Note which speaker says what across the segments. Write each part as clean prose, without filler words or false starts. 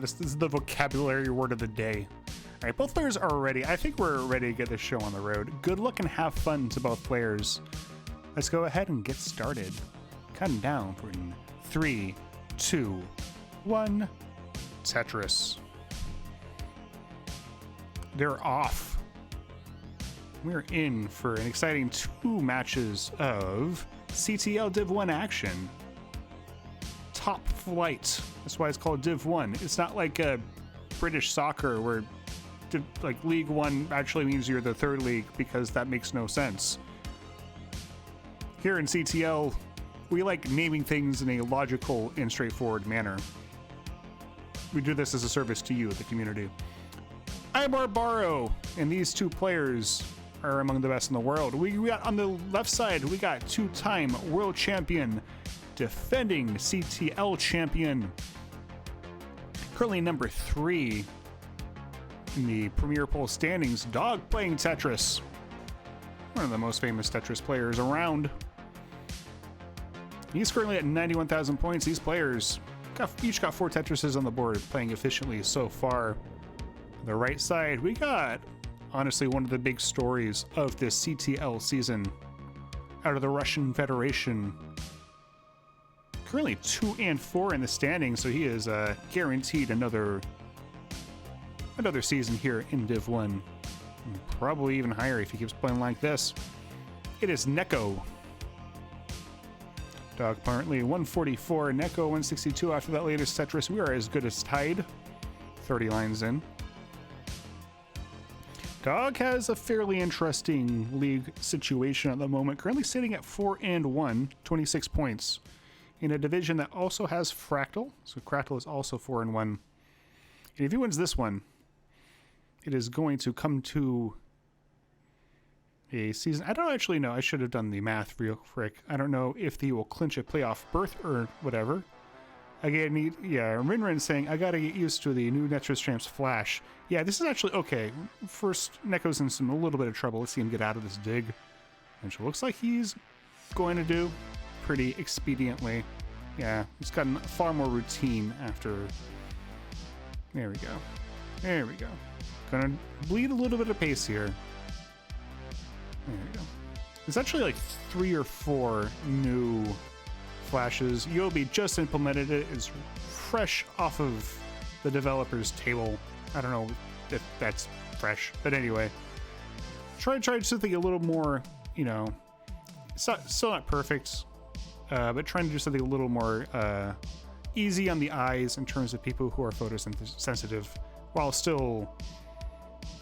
Speaker 1: This is the vocabulary word of the day. All right, both players are ready. I think we're ready to get this show on the road. Good luck and have fun to both players. Let's go ahead and get started. Counting down for 3, 2, 1. Tetris. They're off. We're in for an exciting 2 matches of CTL Div 1 action. Top flight. That's why it's called Div 1. It's not like a British soccer where like League 1 actually means you're the 3rd league, because that makes no sense. Here in CTL, we like naming things in a logical and straightforward manner. We do this as a service to you, the community. I'm Arbaro, and these 2 players are among the best in the world. We got on the left side, we got 2-time world champion, defending CTL champion, currently number 3 in the Premier Poll standings, Dog playing Tetris. One of the most famous Tetris players around. He's currently at 91,000 points. These players each got 4 Tetrises on the board, playing efficiently so far. On the right side, we got, honestly, one of the big stories of this CTL season out of the Russian Federation. Currently 2 and 4 in the standings, so he is guaranteed another season here in Div 1. And probably even higher if he keeps playing like this. It is Nek0. Dog currently 144, Nek0 162 after that latest Tetris. We are as good as tied. 30 lines in. Dog has a fairly interesting league situation at the moment. Currently sitting at 4 and 1, 26 points. In a division that also has Fractal. So Fractal is also 4 and 1. And if he wins this one, it is going to come to a season. I don't actually know. I should have done the math real quick. I don't know if he will clinch a playoff berth or whatever. Again, Rinrin saying, I gotta get used to the new Restreamed flash. Yeah, this is actually okay. First, Nek0's in a little bit of trouble. Let's see him get out of this dig. Which looks like he's going to do pretty expediently. Yeah, he's gotten far more routine after. There we go. There we go. Gonna bleed a little bit of pace here. There we go. There's actually like 3 or 4 new flashes. Yobi just implemented it. It's fresh off of the developer's table. I don't know if that's fresh, but anyway. Try something a little more, you know, it's still not perfect, but trying to do something a little more easy on the eyes in terms of people who are photosensitive, while still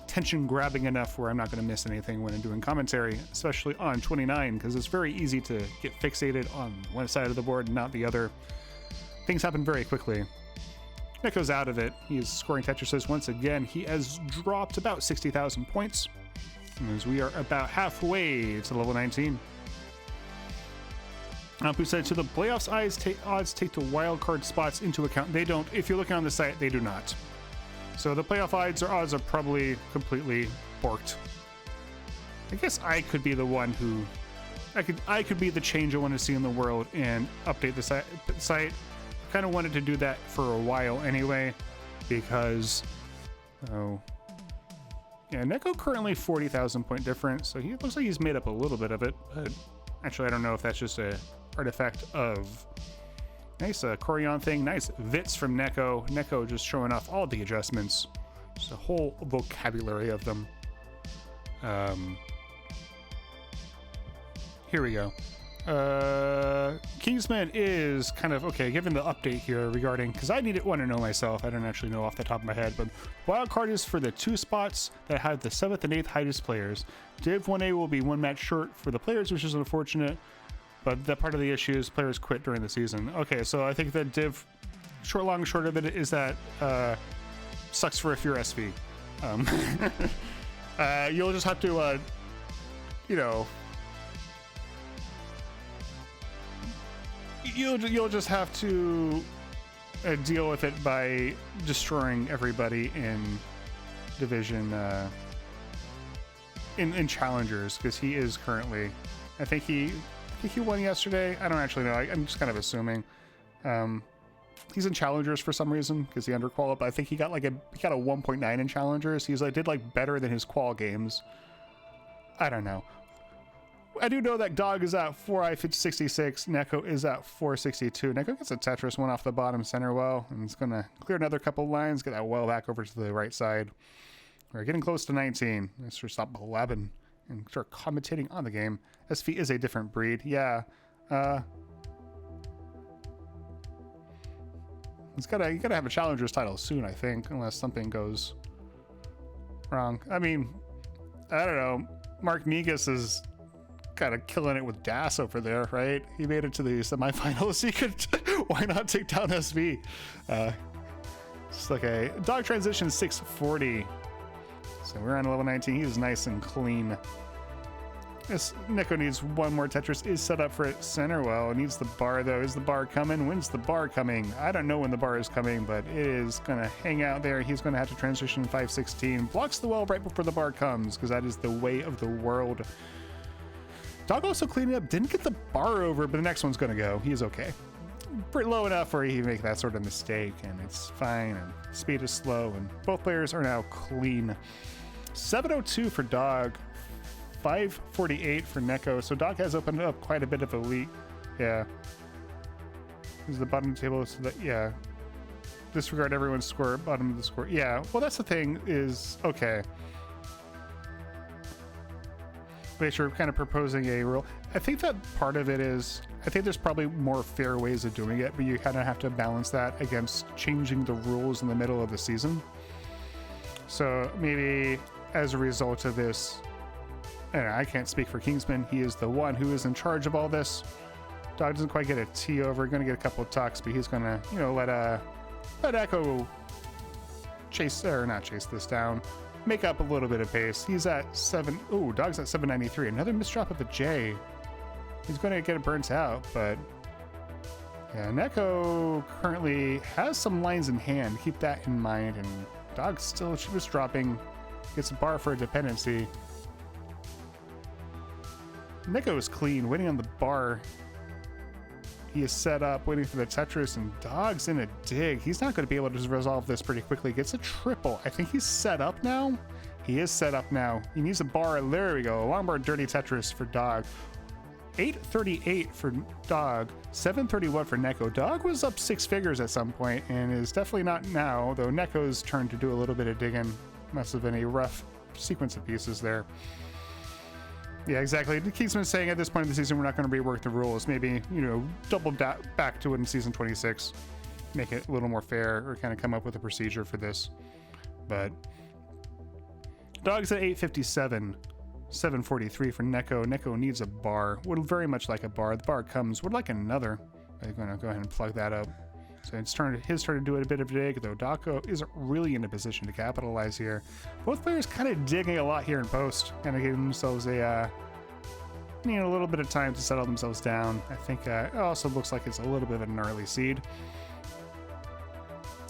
Speaker 1: tension grabbing enough where I'm not going to miss anything when I'm doing commentary, especially on 29, because it's very easy to get fixated on one side of the board and not the other. Things happen very quickly. Nek0's out of it. He's scoring Tetrises once again. He has dropped about 60,000 points, as we are about halfway to level 19. Who said to the playoffs odds take the wild card spots into account? They don't. If you're looking on the site, they do not. So the playoff odds are probably completely borked. I guess I could be the one who, I could be the change I want to see in the world and update the site. I kind of wanted to do that for a while anyway, because, yeah, Nek0 currently 40,000 point difference, so he looks like he's made up a little bit of it, but actually I don't know if that's just a artifact of. Nice Corian thing. Nice Vits from Nek0. Nek0 just showing off all the adjustments. Just a whole vocabulary of them. Here we go. Kingsman is kind of, okay, given the update here regarding, because I want to know myself. I don't actually know off the top of my head, but wild card is for the 2 spots that have the 7th and 8th highest players. Div 1A will be 1 match short for the players, which is unfortunate. But that part of the issue is players quit during the season. Okay, so I think that Div, long and short of it is that sucks for if you're SV. You'll just have to, you know, you'll just have to deal with it by destroying everybody in division in challengers, because he is currently, I think he won yesterday. I don't actually know. I'm just kind of assuming. He's in challengers for some reason because he underqualified. I think he got like a 1.9 in challengers. He's like did like better than his qual games. I don't know. I do know that Dog is at 4i66. Nek0 is at 462. Nek0 gets a Tetris one off the bottom center well, and it's gonna clear another couple lines, get that well back over to the right side. We're getting close to 19. Let's just stop blabbing and start commentating on the game. SV is a different breed. Yeah. You gotta have a challenger's title soon, I think, unless something goes wrong. I mean, I don't know. Mark Negus is kind of killing it with Das over there, right? He made it to the semifinals. He could, why not take down SV? Just like a Dog transition 640. So we're on level 19. He's nice and clean. Yes, Nek0 needs one more. Tetris is set up for it center well. It needs the bar though. Is the bar coming? When's the bar coming? I don't know when the bar is coming, but it is gonna hang out there. He's gonna have to transition 516. Blocks the well right before the bar comes because that is the way of the world. Dog also cleaning up, didn't get the bar over, but the next one's gonna go. He's okay. Pretty low enough where he make that sort of mistake, and it's fine, and speed is slow, and both players are now clean. 702 for Dog, 548 for Nek0. So Dog has opened up quite a bit of a lead. Yeah. This is the bottom of the table, so that, yeah. Disregard everyone's score, bottom of the score. Yeah, well, that's the thing is, okay. But you're kind of proposing a rule. I think that part of it is, I think there's probably more fair ways of doing it, but you kind of have to balance that against changing the rules in the middle of the season. So maybe as a result of this, and I can't speak for Kingsman, he is the one who is in charge of all this. Dog doesn't quite get a T over, gonna get a couple of tucks, but he's gonna, you know, let Echo chase, or not chase this down. Make up a little bit of pace. He's at 7. Ooh, Dog's at 793. Another misdrop of a J. He's going to get it burnt out, but yeah, Nek0 currently has some lines in hand. Keep that in mind. And Dog's still just dropping. Gets a bar for a dependency. Nek0 is clean, waiting on the bar. He is set up, waiting for the Tetris, and Dog's in a dig. He's not going to be able to resolve this pretty quickly. Gets a triple. I think he's set up now. He is set up now. He needs a bar. There we go. A long bar, dirty Tetris for Dog. 838 for Dog. 731 for Nek0. Dog was up 6 figures at some point and is definitely not now, though Nek0's turn to do a little bit of digging. Must have been a rough sequence of pieces there. Yeah, exactly. Kingsman's saying at this point in the season, we're not going to rework the rules. Maybe, you know, double back to it in season 26. Make it a little more fair, or kind of come up with a procedure for this. But Dog's at 857. 743 for Nek0. Nek0 needs a bar. Would very much like a bar. The bar comes. Would like another. I'm going to go ahead and plug that up. So it's his turn to do a bit of dig, though Dako isn't really in a position to capitalize here. Both players kind of digging a lot here in post, kind of giving themselves a need a little bit of time to settle themselves down. I think it also looks like it's a little bit of an early seed.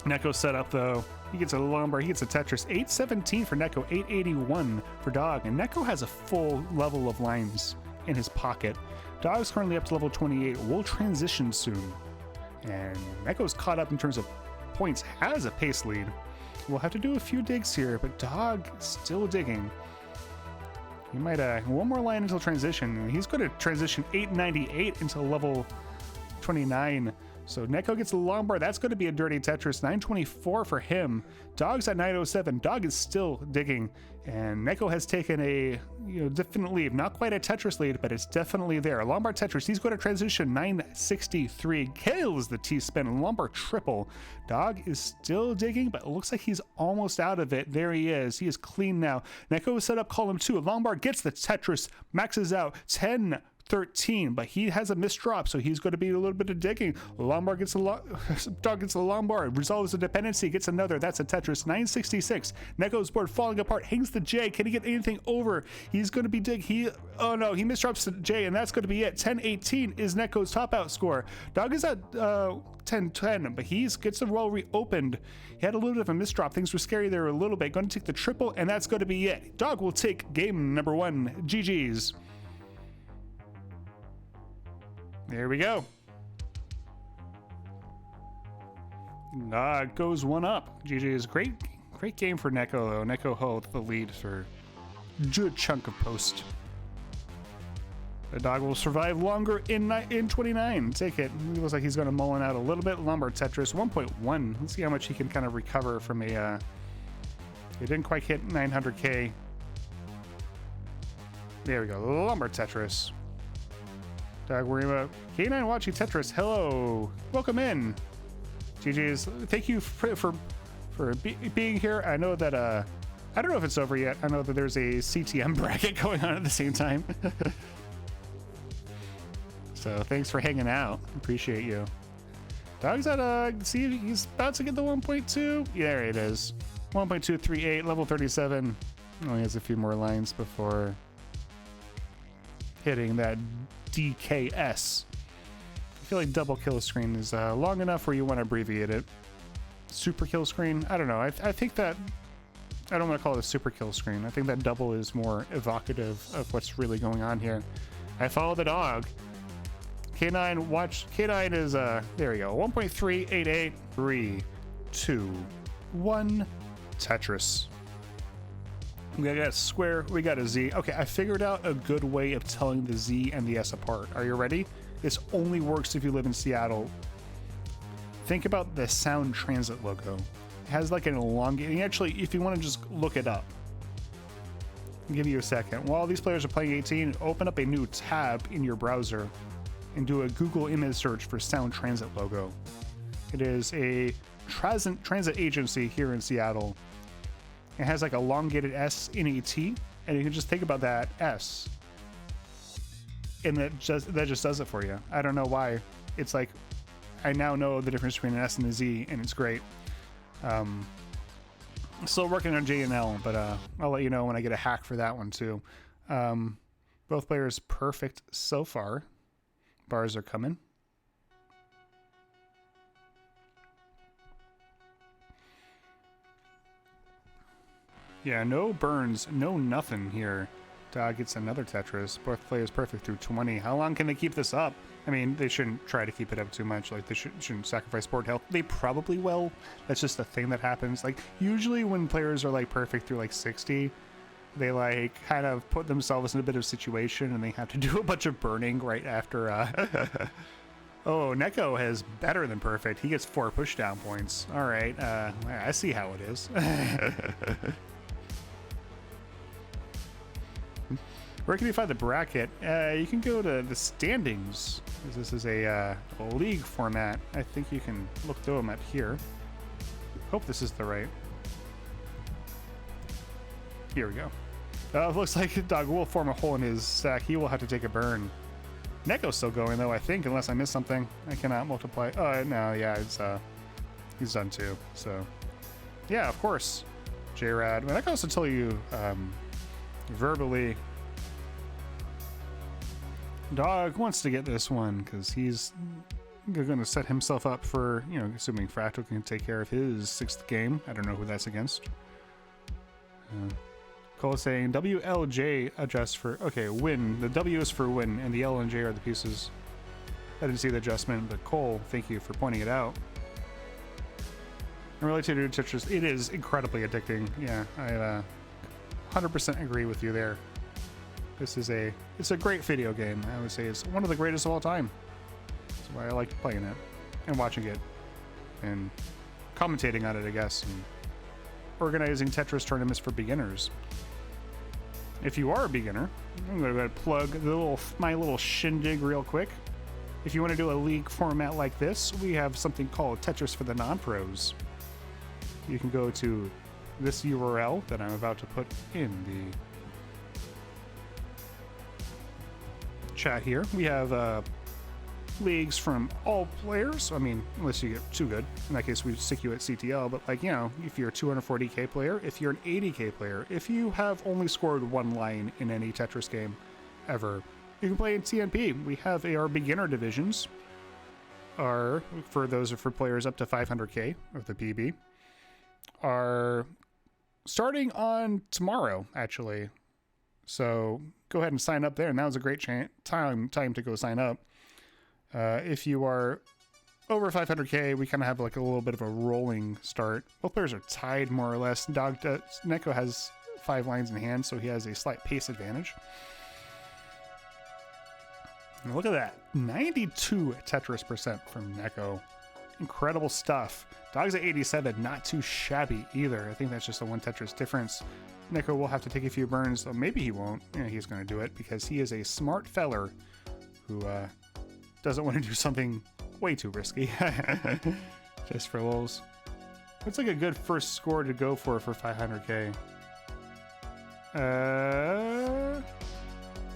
Speaker 1: Nek0 set up though. He gets a lumbar, he gets a Tetris. 817 for Nek0, 881 for Dog, and Nek0 has a full level of lines in his pocket. Dog's currently up to level 28. We'll transition soon. And Nek0's caught up in terms of points, has a pace lead. We'll have to do a few digs here, but Dog still digging. He might, one more line until transition. He's going to transition 898 into level 29. So Nek0 gets a long bar. That's going to be a dirty Tetris. 924 for him. Dog's at 907. Dog is still digging. And Nek0 has taken a definite lead. Not quite a Tetris lead, but it's definitely there. Lombard Tetris. He's going to transition 963. Kills the T-spin. Lombard triple. Dog is still digging, but it looks like he's almost out of it. There he is. He is clean now. Nek0 is set up column 2. Lombard gets the Tetris. Maxes out 10-13, but he has a misdrop, so he's going to be a little bit of digging. Lombard gets Dog gets a Lombard, resolves the dependency, gets another. That's a Tetris. 966. Nek0's board falling apart. Hangs the J. Can he get anything over? He's going to be dig. Oh no, he misdrops the J, and that's going to be it. 10-18 is Nek0's top out score. Dog is at 10-10, but he gets the roll reopened. He had a little bit of a misdrop. Things were scary there a little bit. Going to take the triple, and that's going to be it. Dog will take game number 1. GG's. There we go. Goes one up. GG's. Great game for Nek0 though. Nek0 with the lead for a good chunk of post. The dog will survive longer in 29. Take it. He looks like he's going to mullen out a little bit. Lombard Tetris 1.1. Let's see how much he can kind of recover from a... He didn't quite hit 900k. There we go. Lombard Tetris. Dog worrying about K9 watching Tetris. Hello. Welcome in. GG's. Thank you for being here. I know that... I don't know if it's over yet. I know that there's a CTM bracket going on at the same time. So thanks for hanging out. Appreciate you. Dog's at see, he's about to get the 1.2. Yeah, there it is. 1.238, level 37. Only has a few more lines before hitting that DKS. I feel like double kill screen is long enough where you want to abbreviate it. Super kill screen? I don't know. I think that I don't want to call it a super kill screen. I think that double is more evocative of what's really going on here. I follow the dog. K9 watch. K9 is there we go. 1.388. 3, 2, 1. Tetris. We got a square. We got a Z. Okay, I figured out a good way of telling the Z and the S apart. Are you ready? This only works if you live in Seattle. Think about the Sound Transit logo. It has like an elongated. Actually, if you want to just look it up, I'll give you a second. While these players are playing 18, open up a new tab in your browser and do a Google image search for Sound Transit logo. It is a transit agency here in Seattle. It has like a elongated S in a T, and you can just think about that S, and that just does it for you. I don't know why. It's like I now know the difference between an S and a Z, and it's great. Still working on J and L, but I'll let you know when I get a hack for that one too. Both players perfect so far. Bars are coming. Yeah, no burns, no nothing here. Dog gets another Tetris. Both players perfect through 20. How long can they keep this up? I mean, they shouldn't try to keep it up too much. Like, they shouldn't sacrifice board health. They probably will. That's just a thing that happens. Like, usually when players are, like, perfect through, like, 60, they, like, kind of put themselves in a bit of situation and they have to do a bunch of burning right after, Oh, Nek0 has better than perfect. He gets 4 pushdown points. All right, I see how it is. Where can you find the bracket? You can go to the standings. This is a league format. I think you can look through them up here. Hope this is the right. Here we go. Looks like Dog will form a hole in his stack. He will have to take a burn. Nek0's still going though, I think, unless I missed something. I cannot multiply. Oh no, yeah, he's done too. So, yeah, of course, JRad. Well, I can also tell you verbally. Dog wants to get this one because he's going to set himself up for, you know, assuming Fractal can take care of his 6th game. I don't know who that's against. Cole is saying WLJ adjusts for, okay, win. The W is for win, and the L and J are the pieces. I didn't see the adjustment, but Cole, thank you for pointing it out. And related to Tetris, it is incredibly addicting. Yeah, I 100% agree with you there. It's a great video game. I would say it's one of the greatest of all time. That's why I like playing it and watching it and commentating on it, I guess, and organizing Tetris tournaments for beginners. If you are a beginner, I'm going to plug my little shindig real quick. If you want to do a league format like this, we have something called Tetris for the Non-Pros. You can go to this URL that I'm about to put in the chat here. We have leagues from all players. I mean, unless you get too good. In that case, we stick you at CTL. But like, you know, if you're a 240k player, if you're an 80k player, if you have only scored 1 line in any Tetris game ever, you can play in TNP. We have our beginner divisions. For players up to 500k of the PB. Are starting on tomorrow, actually. So go ahead and sign up there. Now's a great time to go sign up. If you are over 500k, we kind of have like a little bit of a rolling start. Both players are tied more or less. Nek0 has 5 lines in hand, so he has a slight pace advantage. And look at that, 92 Tetris percent from Nek0. Incredible stuff. Dog's at 87, not too shabby either. I think that's just a 1 Tetris difference. Nek0 will have to take a few burns, though maybe he won't. Yeah, he's going to do it because he is a smart feller who doesn't want to do something way too risky. Just for lulz. What's like a good first score to go for 500k?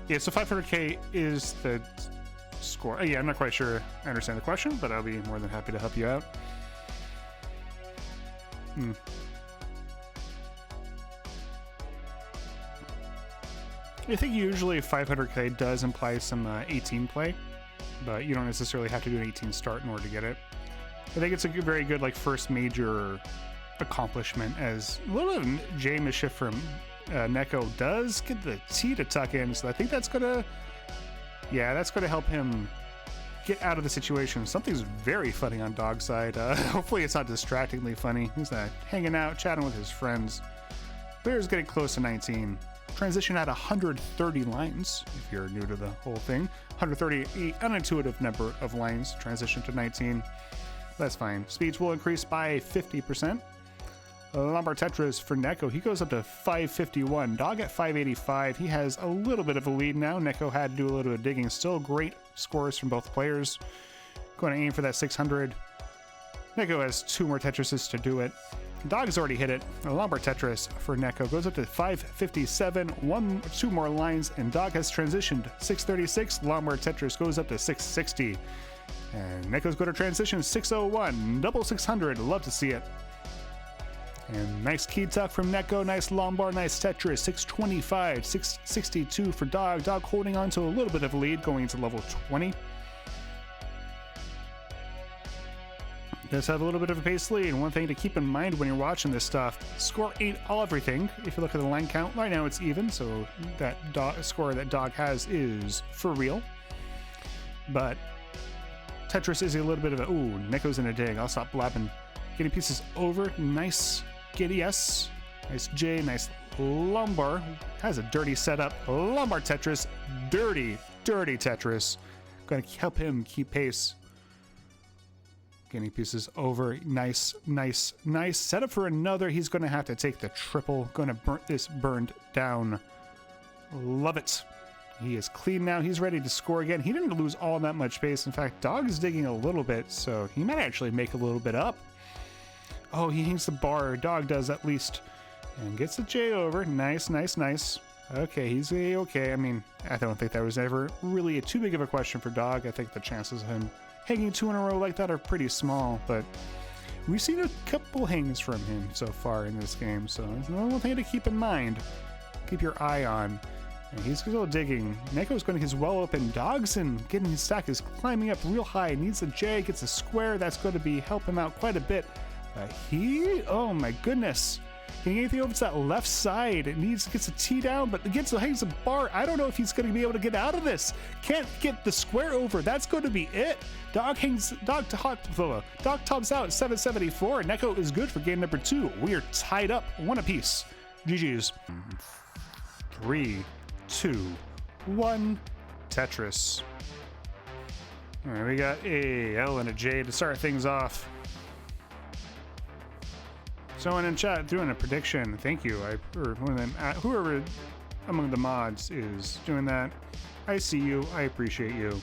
Speaker 1: Yeah, so 500k is the score. Yeah, I'm not quite sure I understand the question, but I'll be more than happy to help you out. I think usually 500k does imply some 18 play, but you don't necessarily have to do an 18 start in order to get it. I think it's a very good like first major accomplishment, as a little bit of J mischief from Nek0 does get the T to tuck in, so I think that's gonna, yeah, that's gonna help him get out of the situation. Something's very funny on Dog's side. Hopefully it's not distractingly funny. He's hanging out, chatting with his friends. Player's getting close to 19. Transition at 130 lines, if you're new to the whole thing. 138 unintuitive number of lines, transition to 19. That's fine. Speeds will increase by 50%. Lombard Tetris for Nek0, he goes up to 551. Dog at 585. He has a little bit of a lead now. Nek0 had to do a little bit of digging. Still great scores from both players. Going to aim for that 600. Nek0 has 2 more Tetrises to do it. Dog's already hit it. A Lombard Tetris for Nek0 goes up to 557. 2 more lines, and Dog has transitioned. 636. Lombard Tetris goes up to 660. And Nek0's going to transition 601. Double 600. Love to see it. And nice key tuck from Nek0. Nice Lombard. Nice Tetris. 625. 662 for Dog. Dog holding on to a little bit of a lead going into level 20. Does have a little bit of a pace lead. And one thing to keep in mind when you're watching this stuff, score ain't all everything. If you look at the line count, right now it's even, so that score that Dog has is for real. But Tetris is a little bit of a, ooh, Nek0's in a dig. I'll stop blabbing. Getting pieces over, nice Giddy S, nice J, nice Lombard. Has a dirty setup. Lombard Tetris, dirty Tetris. Gonna help him keep pace. Getting pieces over, nice. Set up for another. He's gonna have to take the triple. Gonna burn this burned down. Love it. He is clean now. He's ready to score again. He didn't lose all that much pace. In fact, Dog is digging a little bit, so he might actually make a little bit up. Oh, he hangs the bar. Dog does at least. And gets the J over. Nice. Okay, he's okay. I mean, I don't think that was ever really too big of a question for Dog. I think the chances of him hanging 2 in a row like that are pretty small, but we've seen a couple hangs from him so far in this game, so it's another thing to keep in mind. Keep your eye on. And he's still digging. Nek0's going to his well open. Dog's and getting his stack is climbing up real high. Needs a J, gets a square. That's going to help him out quite a bit. Oh my goodness. Getting anything over to that left side. It gets a T down, but hangs a bar. I don't know if he's going to be able to get out of this. Can't get the square over. That's going to be it. Dog tops out 774. Nek0 is good for game number 2. We are tied up 1 apiece. GG's. 3, 2, 1. Tetris. All right, we got a L and a J to start things off. Someone in chat doing a prediction. Thank you. Or one of them, whoever among the mods is doing that. I see you. I appreciate you.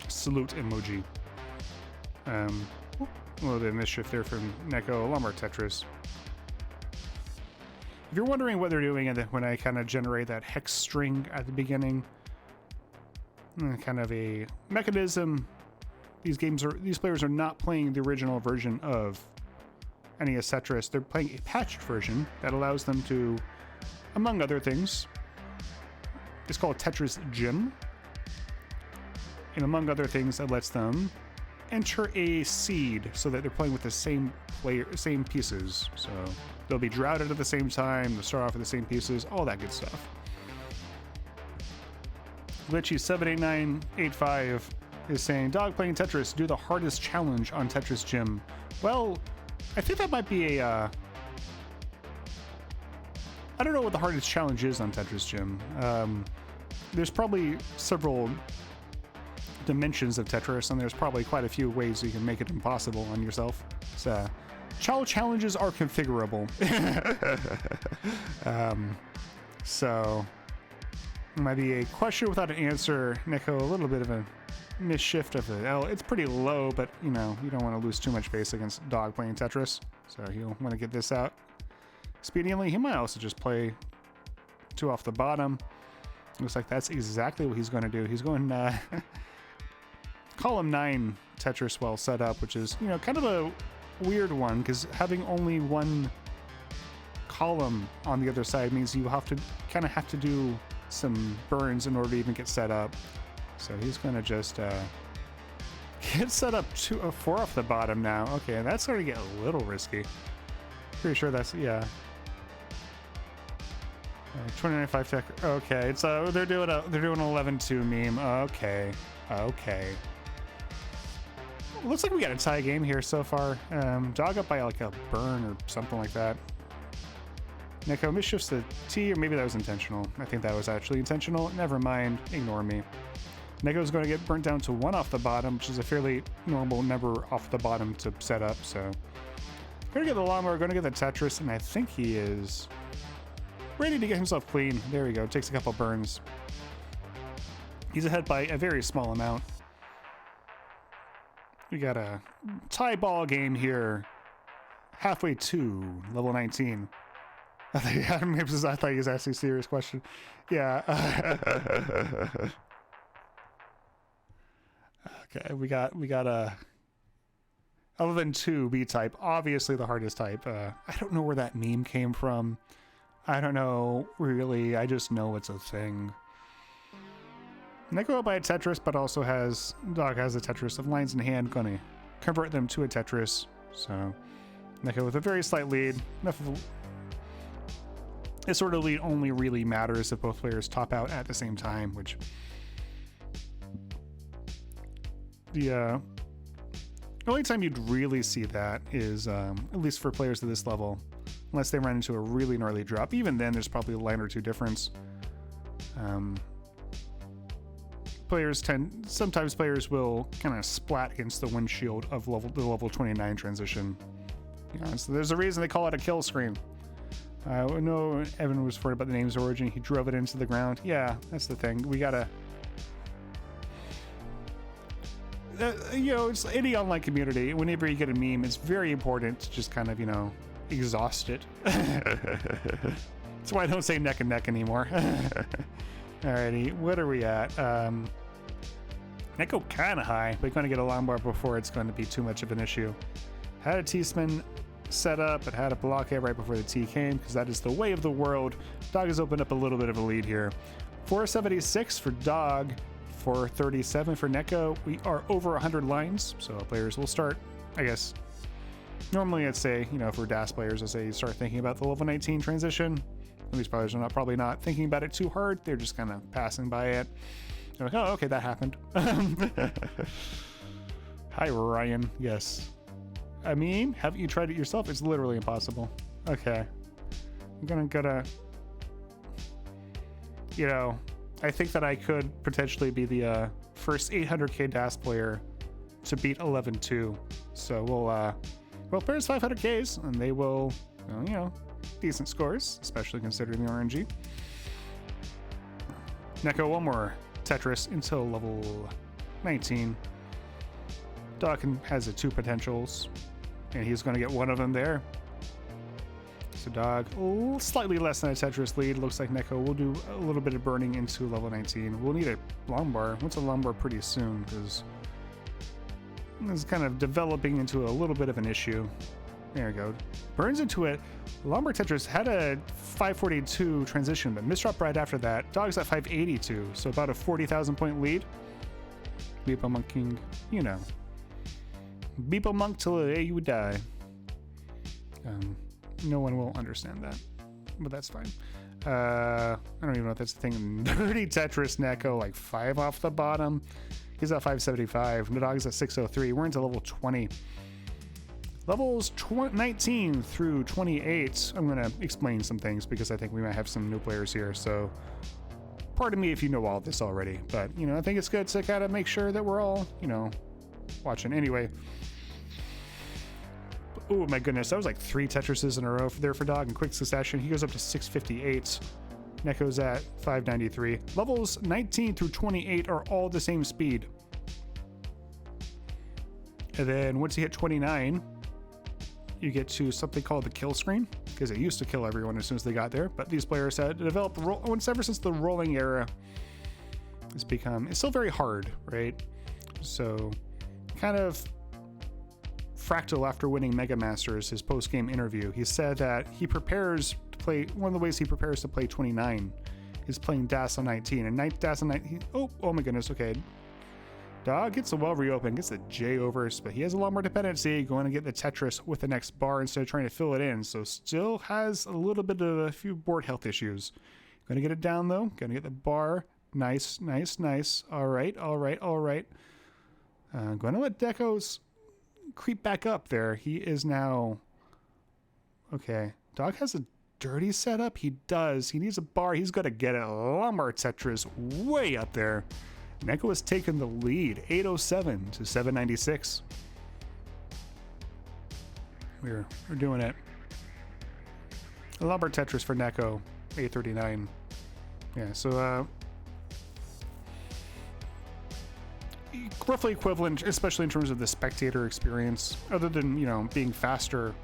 Speaker 1: Salute emoji. A little bit of mischief there from Nek0. Lombard Tetris. If you're wondering what they're doing when I kind of generate that hex string at the beginning, kind of a mechanism. These players are not playing the original version of NES Tetris. They're playing a patched version that allows them to, among other things, it's called Tetris Gym. And among other things, it lets them enter a seed so that they're playing with the same pieces. So they'll be droughted at the same time, they'll start off with the same pieces, all that good stuff. Glitchy 78985 is saying, dog playing Tetris, do the hardest challenge on Tetris Gym. Well, I think that might be a, I don't know what the hardest challenge is on Tetris Gym. There's probably several dimensions of Tetris, and there's probably quite a few ways you can make it impossible on yourself. So, challenges are configurable. So, it might be a question without an answer. Nek0, a little bit of a misshift of the L. It's pretty low, but you know, you don't want to lose too much base against dog playing Tetris. So he'll want to get this out expediently. He might also just play 2 off the bottom. Looks like that's exactly what he's going to do. He's going column 9 Tetris well set up, which is, you know, kind of a weird one because having only one column on the other side means you have to do some burns in order to even get set up. So he's going to just get set up 4 off the bottom now. Okay, that's going to get a little risky. Pretty sure that's, yeah. 29.5 tech. Okay, it's they're doing an 11-2 meme. Okay. Looks like we got a tie game here so far. Dog up by like a burn or something like that. Nek0 misshifts the T, or maybe that was intentional. I think that was actually intentional. Never mind. Ignore me. Nek0 is going to get burnt down to 1 off the bottom, which is a fairly normal number off the bottom to set up. So, going to get the lawnmower, going to get the Tetris, and I think he is ready to get himself clean. There we go. Takes a couple burns. He's ahead by a very small amount. We got a tie ball game here. Halfway to level 19. I thought he was asking a serious question. Yeah. Okay, we got a 11-2 B type. Obviously the hardest type. I don't know where that meme came from. I don't know, really. I just know it's a thing. Nek0 by a Tetris, but also dog has a Tetris of lines in hand, gonna convert them to a Tetris. So, Nek0 with a very slight lead. This sort of lead only really matters if both players top out at the same time, which the only time you'd really see that is, at least for players at this level, unless they run into a really gnarly drop. Even then, there's probably a line or two difference. Sometimes players will kind of splat against the windshield of the level 29 transition. So there's a reason they call it a kill screen. I know Evan was worried about the name's origin. He drove it into the ground. Yeah, that's the thing. We gotta, it's any online community. Whenever you get a meme, it's very important to just kind of, exhaust it. That's why I don't say neck and neck anymore. Alrighty, what are we at? Nek0 kind of high, but going to get a longbar before it's going to be too much of an issue. Had a T-spin set up, but had a blockade right before the T came, because that is the way of the world. Dog has opened up a little bit of a lead here. 476 for Dog, 437 for Nek0. We are over 100 lines, so players will start, I guess. Normally I'd say, if we're DAS players, I'd say you start thinking about the level 19 transition. These players are probably not thinking about it too hard. They're just kind of passing by it. They're like, oh, okay, that happened. Hi, Ryan. Yes. I mean, haven't you tried it yourself? It's literally impossible. Okay. I'm gonna I think that I could potentially be the first 800k DAS player to beat 11-2. So we'll players 500ks, and they will, decent scores, especially considering the RNG. Nek0, one more Tetris until level 19. Dog has 2 potentials, and he's going to get one of them there. So Dog, slightly less than a Tetris lead. Looks like Nek0 will do a little bit of burning into level 19. We'll need a longbar. What's a longbar pretty soon, because it's kind of developing into a little bit of an issue. There we go. Burns into it. Longbar Tetris had a 542 transition, but misdrop right after that. Dog's at 582, so about a 40,000 point lead. Beepo monking, Beepo monk till the day you would die. No one will understand that, but that's fine. I don't even know if that's the thing. Dirty Tetris Nek0, like 5 off the bottom. He's at 575. The dog's at 603. We're into level 20. Levels 19 through 28. I'm going to explain some things because I think we might have some new players here. So pardon me if you know all this already. But, you know, I think it's good to kind of make sure that we're all, you know, watching. Anyway. Oh my goodness. That was like 3 Tetrises in a row there for Dog in quick succession. He goes up to 658. Nek0's at 593. Levels 19 through 28 are all the same speed. And then once you hit 29, you get to something called the kill screen, because it used to kill everyone as soon as they got there. But these players had developed ever since the rolling era. It's still very hard, right? So kind of Fractal, after winning Mega Masters, his post-game interview, he said that he prepares to play, one of the ways he prepares to play 29 is playing DAS on 19. And DAS on 19, oh my goodness, okay. Dog gets a well reopened, gets a J overs, but he has a lot more dependency going to get the Tetris with the next bar instead of trying to fill it in. So still has a little bit of a few board health issues. Going to get it down though, going to get the bar. Nice, nice, nice. All right. Going to let Deco's creep back up there. He is now, okay. Dog has a dirty setup. He does. He needs a bar. He's going to get it. Lombard Tetris way up there. Nek0 has taken the lead, 807 to 796. We're doing it. A Lombard Tetris for Nek0, 839. Yeah, so roughly equivalent, especially in terms of the spectator experience, other than, you know, being faster.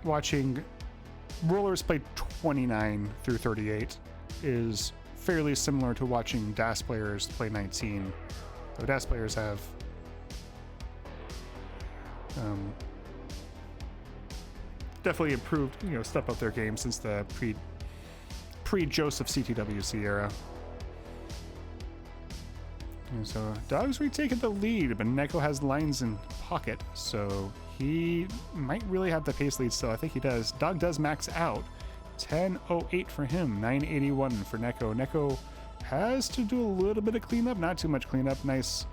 Speaker 1: Watching rollers play 29 through 38 is fairly similar to watching DAS players play 19. So DAS players have definitely improved, you know, step up their game since the pre-Joseph CTWC era. And so Dog's retaken the lead, but Nek0 has lines in pocket, so he might really have the pace lead still. I think he does. Dog does max out. 10:08 for him, 9:81 for Nek0. Nek0 has to do a little bit of cleanup, not too much cleanup. Nice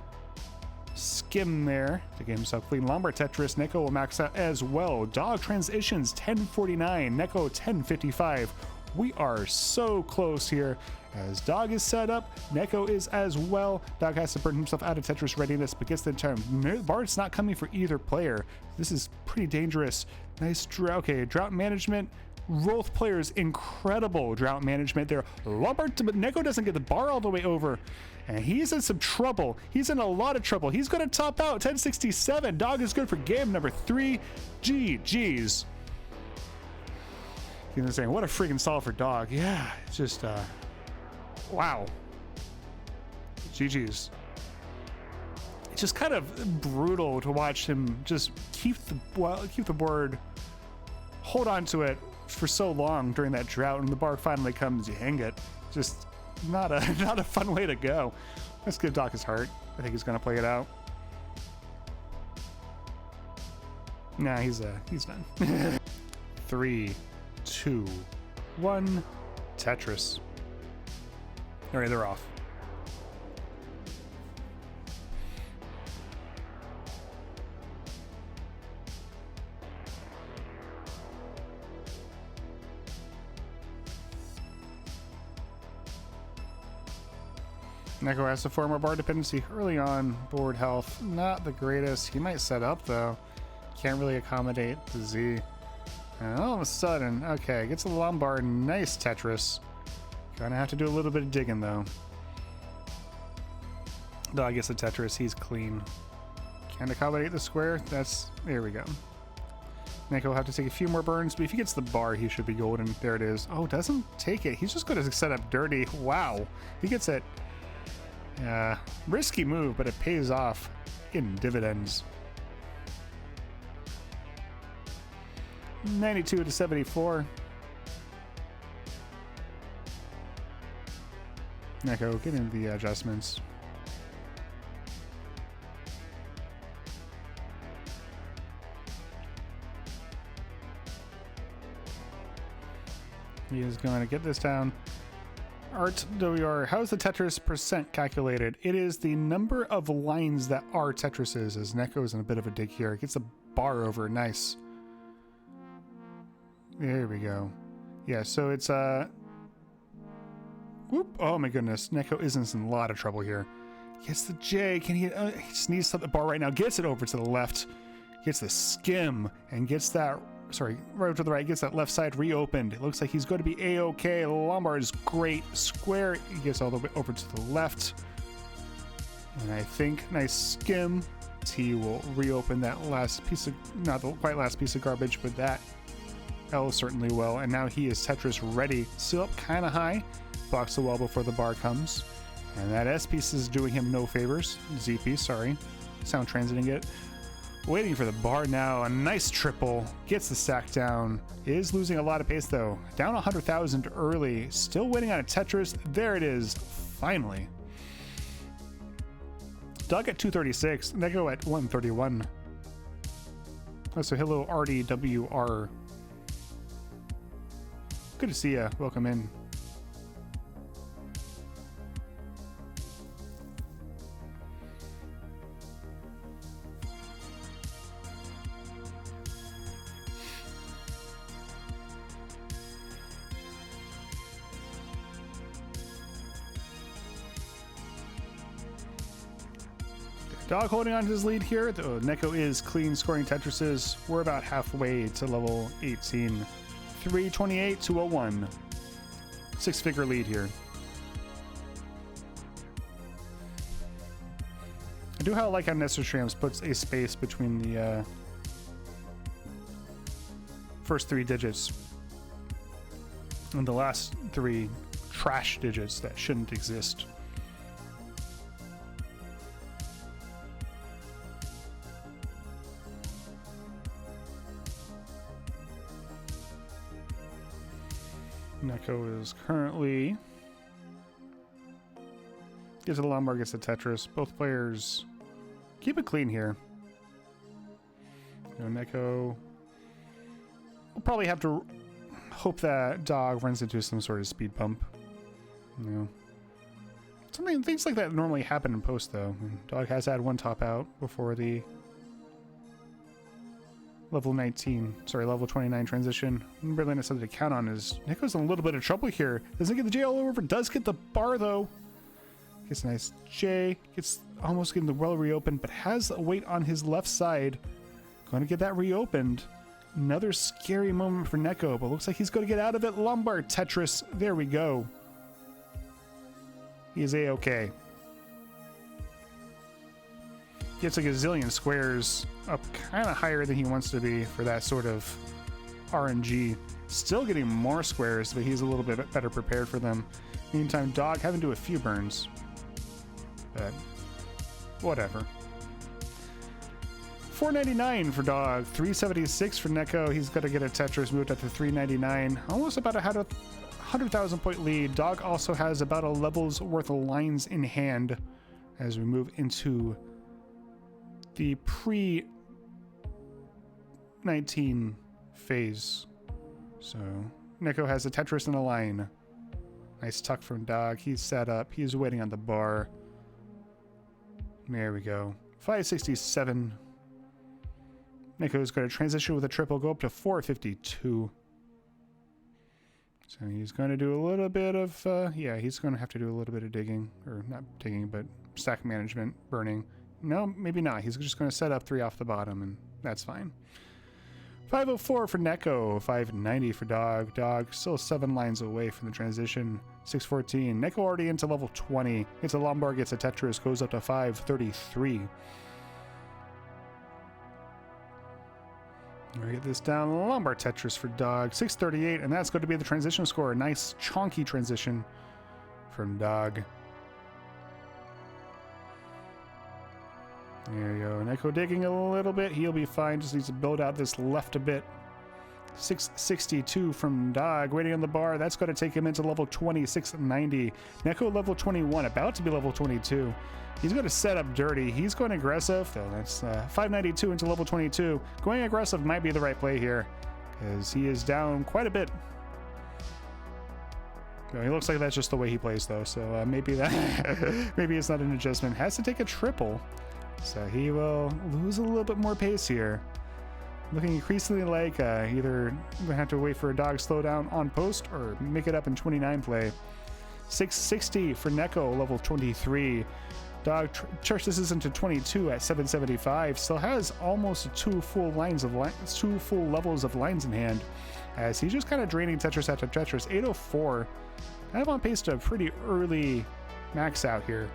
Speaker 1: skim there to get himself clean. Lombard Tetris, Nek0 will max out as well. Dog transitions, 10:49, Nek0 10:55. We are so close here. As Dog is set up, Nek0 is as well. Dog has to burn himself out of Tetris readiness, but gets the turn. Bard's not coming for either player. This is pretty dangerous. Nice drought management. Roth players, incredible drought management there. Lombard, but Nek0 doesn't get the bar all the way over. And he's in some trouble. He's in a lot of trouble. He's going to top out 1067. Dog is good for game number 3. GG's. You know, saying, what a freaking stall for Dog. Yeah, it's just, wow. GG's. It's just kind of brutal to watch him just keep the board, hold on to it for so long during that drought, and the bar finally comes, you hang it. Just not a fun way to go. Let's give Dog his heart. I think he's gonna play it out. Nah, he's done. 3, 2, 1, Tetris. All right, they're off. Nek0 has a former bar dependency early on. Board health, not the greatest. He might set up though. Can't really accommodate the Z. And all of a sudden, okay, gets a Lombard. Nice Tetris. Gonna have to do a little bit of digging though. Dog gets a Tetris. He's clean. Can't accommodate the square. There we go. Nek0 will have to take a few more burns, but if he gets the bar, he should be golden. There it is. Oh, doesn't take it. He's just going to set up dirty. Wow. He gets it. Risky move, but it pays off in dividends. 92 to 74. Nek0, get into the adjustments. He is going to get this down. Art WR, how is the Tetris percent calculated? It is the number of lines that are Tetrises, as Nek0 is in a bit of a dig here. It gets a bar over, nice. There we go. Yeah, so it's whoop, oh my goodness, Nek0 is in a lot of trouble here. Gets the J, can he just needs to set the bar right now, gets it over to the left, gets the skim, and gets that, sorry, right to the right, gets that left side reopened. It looks like he's going to be A-OK. Lombard is great. Square, he gets all the way over to the left. And I think, nice skim. He will reopen that last piece of, not the quite last piece of garbage, but that L certainly will. And now he is Tetris ready. Still up kind of high. Blocks the wall before the bar comes. And that S piece is doing him no favors. Z piece, sorry. Sound transiting it. Waiting for the bar now. A nice triple. Gets the stack down. Is losing a lot of pace though. Down 100,000 early. Still waiting on a Tetris. There it is. Finally. Doug at 236. Nek0 at 131. Oh, so hello RDWR. Good to see ya. Welcome in. Dog holding on to his lead here, though Nek0 is clean scoring Tetrises. We're about halfway to level 18. 328 to 1. 6-figure lead here. I do like how Restreamed puts a space between the first 3 digits and the last 3 trash digits that shouldn't exist. Nek0 is currently gets the Lombard, gets the Tetris. Both players keep it clean here. Nek0 will probably have to hope that Dog runs into some sort of speed bump. Things like that normally happen in post though. Dog has had one top out before the level 29 transition. Really not something to count on. Is Nek0's in a little bit of trouble here. Doesn't get the J all over, does get the bar though. Gets a nice J, gets almost getting the well reopened, but has a weight on his left side. Going to get that reopened. Another scary moment for Nek0, but looks like he's going to get out of it. Lombard Tetris, there we go. He is A-OK. Gets like a zillion squares up kind of higher than he wants to be for that sort of RNG. Still getting more squares, but he's a little bit better prepared for them. Meantime, Dog having to do a few burns. But whatever. 499 for Dog, 376 for Nek0. He's got to get a Tetris moved up to 399. Almost about a 100,000 point lead. Dog also has about a level's worth of lines in hand as we move into the pre-19 phase. So Nek0 has a Tetris and a line. Nice tuck from Dog. He's set up. He's waiting on the bar. There we go. 567. Nek0's going to transition with a triple, go up to 452. So he's going to do a little bit of, he's going to have to do a little bit of digging. Or not digging, but stack management, burning. No, maybe not. He's just going to set up 3 off the bottom, and that's fine. 504 for Nek0, 590 for Dog. Dog still 7 lines away from the transition. 614. Nek0 already into level 20. Gets a Lombard, gets a Tetris, goes up to 533. We get this down. Lombard Tetris for Dog. 638, and that's going to be the transition score. A nice chonky transition from Dog. There you go. Nek0 digging a little bit. He'll be fine. Just needs to build out this left a bit. 662 from Dog. Waiting on the bar. That's going to take him into level 20. 690. Nek0 level 21. About to be level 22. He's going to set up dirty. He's going aggressive. Though that's 592 into level 22. Going aggressive might be the right play here, because he is down quite a bit. No, he looks like that's just the way he plays, though. So maybe that maybe it's not an adjustment. Has to take a triple, so he will lose a little bit more pace here. Looking increasingly like either gonna have to wait for a dog slowdown on post or make it up in 29 play. 660 for Nek0, level 23. Dog stretches this into 22 at 775. Still has almost two full levels of lines in hand, as he's just kind of draining Tetris after Tetris. 804, kind of on pace to a pretty early max out here.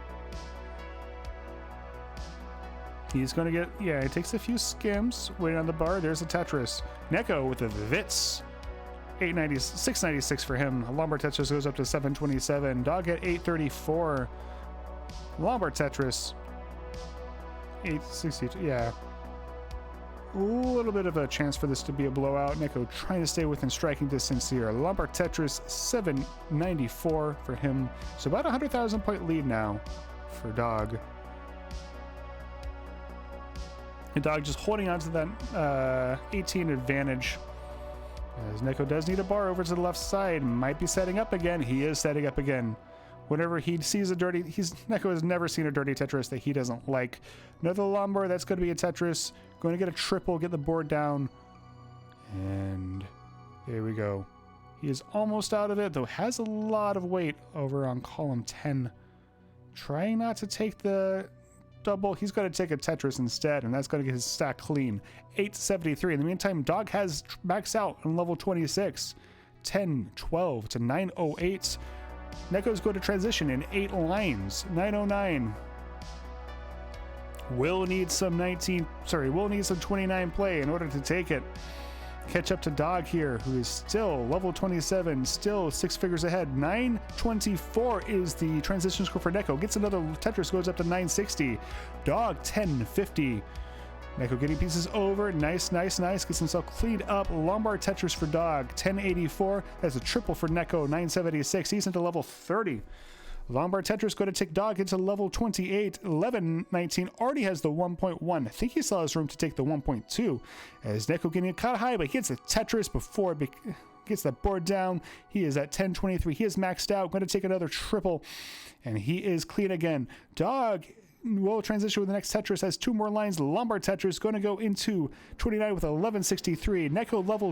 Speaker 1: He's going to get, yeah, it takes a few skims, waiting on the bar. There's a Tetris. Nek0 with a Vits. 696 for him. Lombard Tetris goes up to 727. Dog at 834. Lombard Tetris. 862, yeah. A little bit of a chance for this to be a blowout. Nek0 trying to stay within striking distance here. Lombard Tetris, 794 for him. So about 100,000 point lead now for Dog. And Dog just holding on to that 18 advantage. As Nek0 does need a bar over to the left side. Might be setting up again. He is setting up again. Whenever he sees a dirty... Nek0 has never seen a dirty Tetris that he doesn't like. Another Lombard, that's going to be a Tetris. Going to get a triple, get the board down. And there we go. He is almost out of it, though has a lot of weight over on column 10. Trying not to take the double. He's going to take a Tetris instead, and that's going to get his stack clean. 873. In the meantime, Dog has maxed out on level 26. 10, 12 to 908. Nek0's go to transition in 8 lines. 909. Will need some 29 play in order to take it. Catch up to Dog here, who is still level 27, still 6 figures ahead. 924 is the transition score for Nek0. Gets another Tetris, goes up to 960. Dog 1050. Nek0 getting pieces over. Nice. Gets himself cleaned up. Lombard Tetris for Dog. 1084. That's a triple for Nek0. 976. He's into level 30. Lombard Tetris going to take Dog into level 28. 1119 already has the 1.1. I think he still has room to take the 1.2. As Nek0 getting caught high, but he gets a Tetris before it gets that board down. He is at 1023. He is maxed out. Going to take another triple. And he is clean again. Dog will transition with the next Tetris, has 2 more lines. Lombard Tetris going to go into 29 with 1163. Nek0 level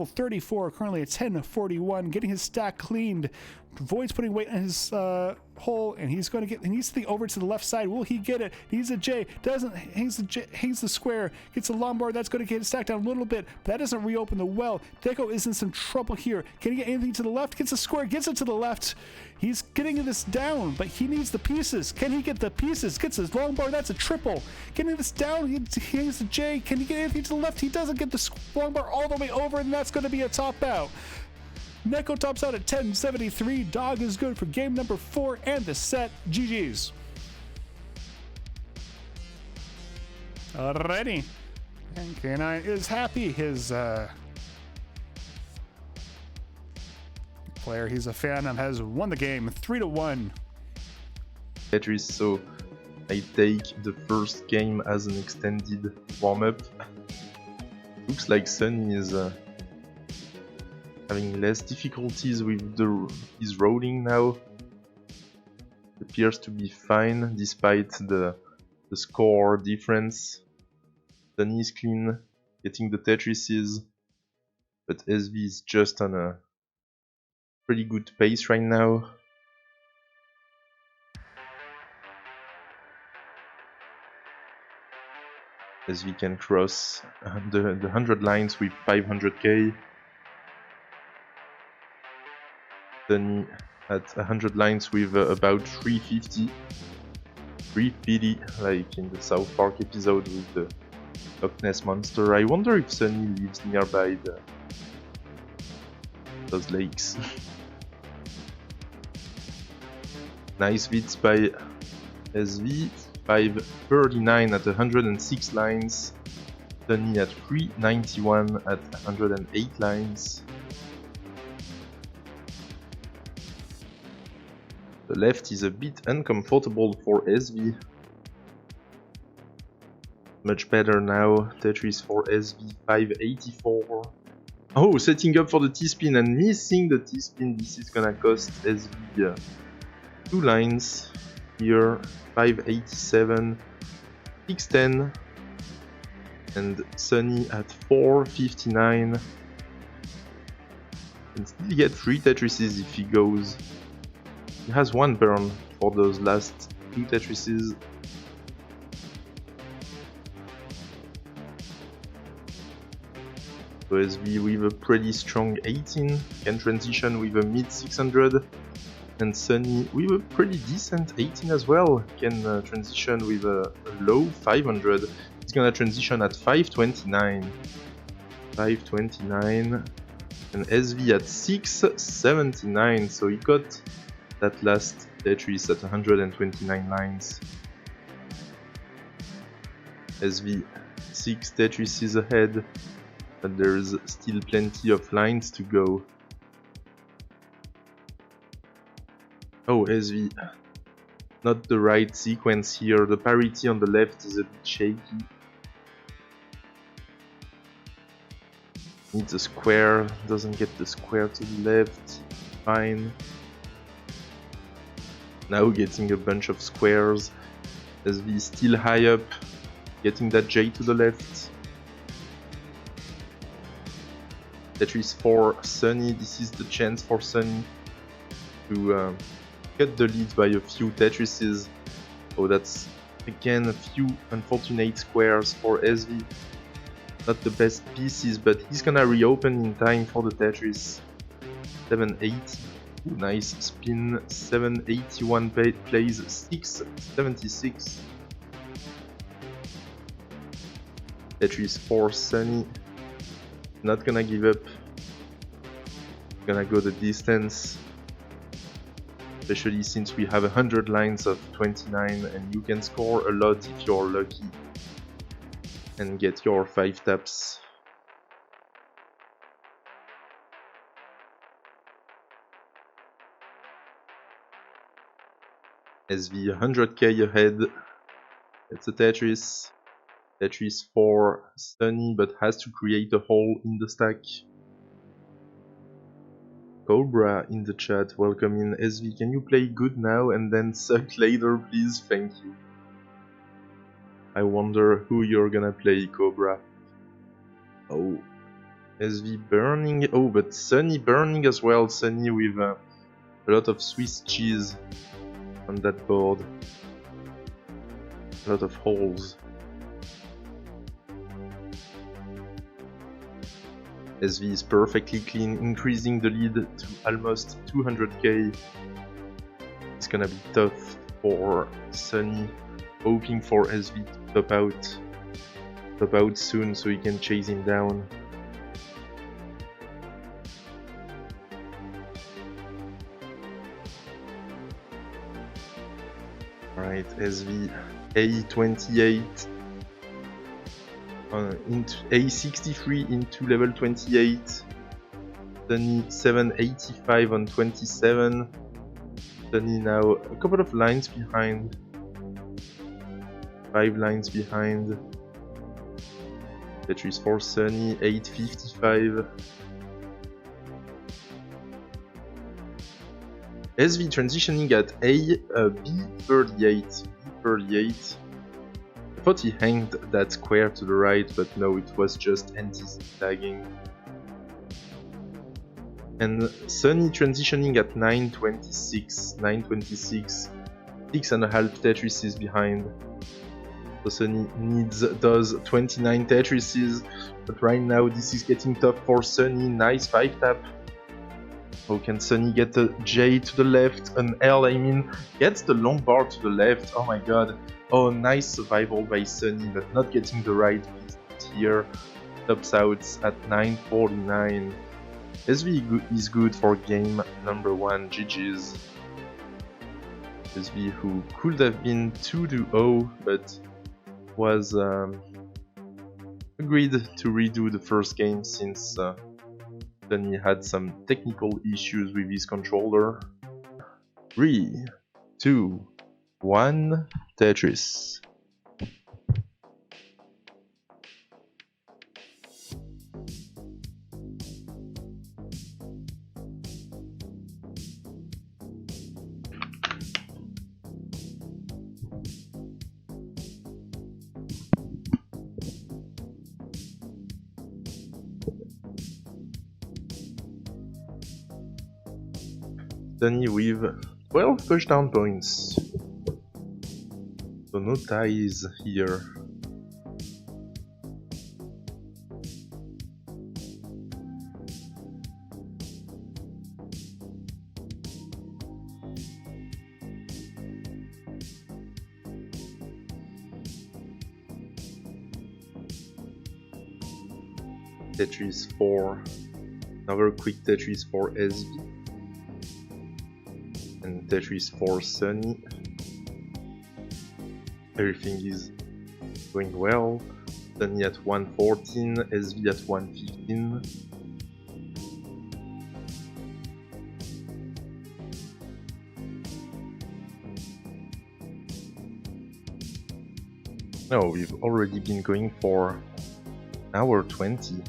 Speaker 1: 34, currently at 1041, getting his stack cleaned. Void's putting weight on his hole, and he's going to get, he needs the over to the left side. Will he get it? Needs a J, doesn't, hangs the square, gets a Lombard. That's going to get his stack down a little bit, but that doesn't reopen the well. Nek0 is in some trouble here. Can he get anything to the left? Gets a square, gets it to the left. He's getting this down, but he needs the pieces. Can he get the pieces? Gets his Lombard. That's a triple. Getting this down, he hangs the J. Can he get anything to the left? He doesn't get the Lombard all the way over, and that's going to be a top out. Nek0 tops out at 1073. Dog is good for game number 4 and the set. GG's. Alrighty. And K9 is happy. His player he's a fan of has won the game 3-1.
Speaker 2: Tetris, so I take the first game as an extended warm-up. Looks like Sunny is having less difficulties with his rolling now. Appears to be fine despite the score difference. Sunny is clean, getting the Tetrises, but SV is just on a pretty good pace right now. SV can cross the 100 lines with 500k. Sunny at 100 lines with about 350. 350, like in the South Park episode with the Loch Ness Monster. I wonder if Sunny lives nearby those lakes. Nice bits by SV. 539 at 106 lines. Sunny at 391 at 108 lines. The left is a bit uncomfortable for SV. Much better now. Tetris for SV 584. Oh, setting up for the T-spin and missing the T-spin. This is gonna cost SV 2 lines here. 587, 610, and Sunny at 459. Can still get 3 Tetrises if he goes. He has 1 burn for those last 2 Tetrises. So SV with a pretty strong 18 can transition with a mid 600, and Sunny with a pretty decent 18 as well can transition with a low 500. He's gonna transition at 529. 529, and SV at 679, so he got that last Tetris at 129 lines. SV 6 Tetrises ahead, but there's still plenty of lines to go. Oh, SV, not the right sequence here. The parity on the left is a bit shaky. Needs a square, doesn't get the square to the left. Fine. Now getting a bunch of squares. SV still high up, getting that J to the left. Tetris for Sunny. This is the chance for Sunny to cut the lead by a few Tetrises. Oh, that's again a few unfortunate squares for SV. Not the best pieces, but he's gonna reopen in time for the Tetris. 780. Ooh, nice spin. 781 plays 676. Tetris for Sunny. Not gonna give up. Gonna go the distance. Especially since we have 100 lines of 29 and you can score a lot if you're lucky and get your 5 taps. SV 100k ahead. It's a Tetris. Tetris for Sunny, but has to create a hole in the stack. Cobra in the chat, welcome in. SV, can you play good now and then suck later, please? Thank you. I wonder who you're gonna play, Cobra. Oh, SV burning. Oh, but Sunny burning as well. Sunny with a lot of Swiss cheese on that board. A lot of holes. SV is perfectly clean, increasing the lead to almost 200k. It's gonna be tough for Sunny, hoping for SV to top out soon so he can chase him down. Alright, SV A28. Into A63 into level 28. Sunny 785 on 27. Sunny now a couple of lines behind. 5 lines behind. Tetris for Sunny 855. SV transitioning at B38. B38. I thought he hanged that square to the right, but no, it was just anti-tagging. And Sunny transitioning at 926. 926. 6.5 Tetrises behind. So Sunny does 29 Tetrises, but right now this is getting tough for Sunny. Nice 5 tap. Oh, can Sunny get a J to the left? An L, I mean, gets the long bar to the left. Oh my god. Oh, nice survival by Sunny, but not getting the right piece here. Tops out at 949. SV is good for game number 1. GG's. SV who could have been 2-0, but was agreed to redo the first game since Sunny had some technical issues with his controller. 3, 2, 1, Tetris. Sunny with 12 pushdown points. So no ties here. Tetris 4, another quick Tetris for SB, and Tetris 4 Sunny. Everything is going well. Sunny at 114, SB at 115. No, we've already been going for hour 20.